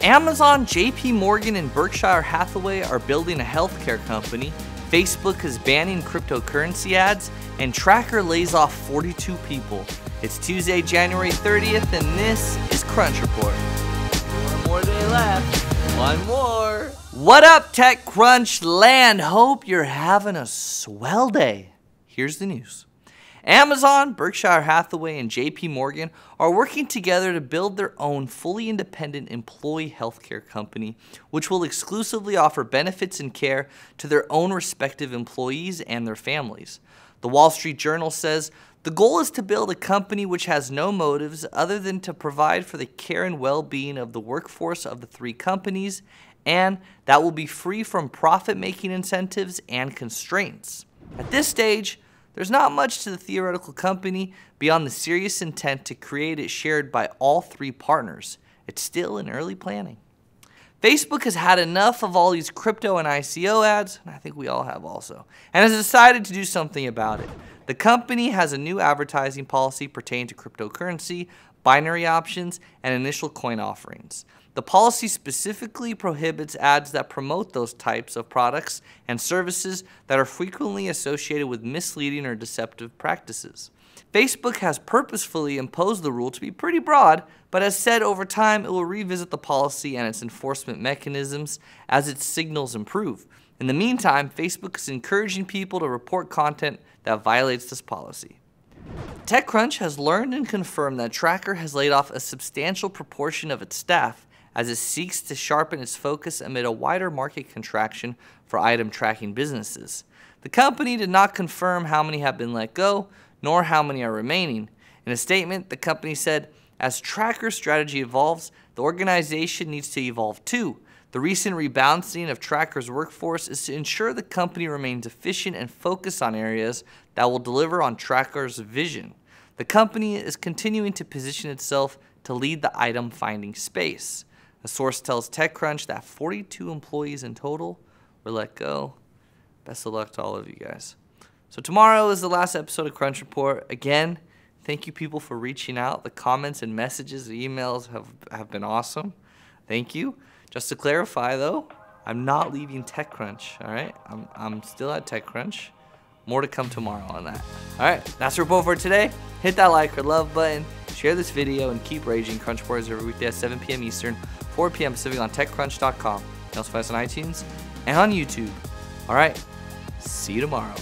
Amazon, JP Morgan, and Berkshire Hathaway are building a healthcare company. Facebook is banning cryptocurrency ads, and Tracker lays off 42 people. It's Tuesday, January 30th, and this is Crunch Report. One more day left. One more. What up, TechCrunch land? Hope you're having a swell day. Here's the news. Amazon, Berkshire Hathaway, and JP Morgan are working together to build their own fully independent employee healthcare company, which will exclusively offer benefits and care to their own respective employees and their families. The Wall Street Journal says the goal is to build a company which has no motives other than to provide for the care and well-being of the workforce of the three companies, and that will be free from profit-making incentives and constraints. At this stage, there's not much to the theoretical company beyond the serious intent to create it shared by all three partners. It's still in early planning. Facebook has had enough of all these crypto and ICO ads, and I think we all have also, and has decided to do something about it. The company has a new advertising policy pertaining to cryptocurrency, binary options, and initial coin offerings. The policy specifically prohibits ads that promote those types of products and services that are frequently associated with misleading or deceptive practices. Facebook has purposefully imposed the rule to be pretty broad, but has said over time it will revisit the policy and its enforcement mechanisms as its signals improve. In the meantime, Facebook is encouraging people to report content that violates this policy. TechCrunch has learned and confirmed that Tracker has laid off a substantial proportion of its staff as it seeks to sharpen its focus amid a wider market contraction for item tracking businesses. The company did not confirm how many have been let go, nor how many are remaining. In a statement, the company said, as Tracker's strategy evolves, the organization needs to evolve too. The recent rebalancing of Tracker's workforce is to ensure the company remains efficient and focused on areas that will deliver on Tracker's vision. The company is continuing to position itself to lead the item finding space. A source tells TechCrunch that 42 employees in total were let go. Best of luck to all of you guys. So tomorrow is the last episode of Crunch Report. Again, thank you people for reaching out. The comments and messages, the emails have been awesome. Thank you. Just to clarify though, I'm not leaving TechCrunch, all right? I'm still at TechCrunch. More to come tomorrow on that. All right, that's the report for today. Hit that like or love button, share this video, and keep raging. Crunch Report is every weekday at 7 p.m. Eastern, 4 p.m. Pacific on TechCrunch.com. You can also find us on iTunes and on YouTube. All right, see you tomorrow.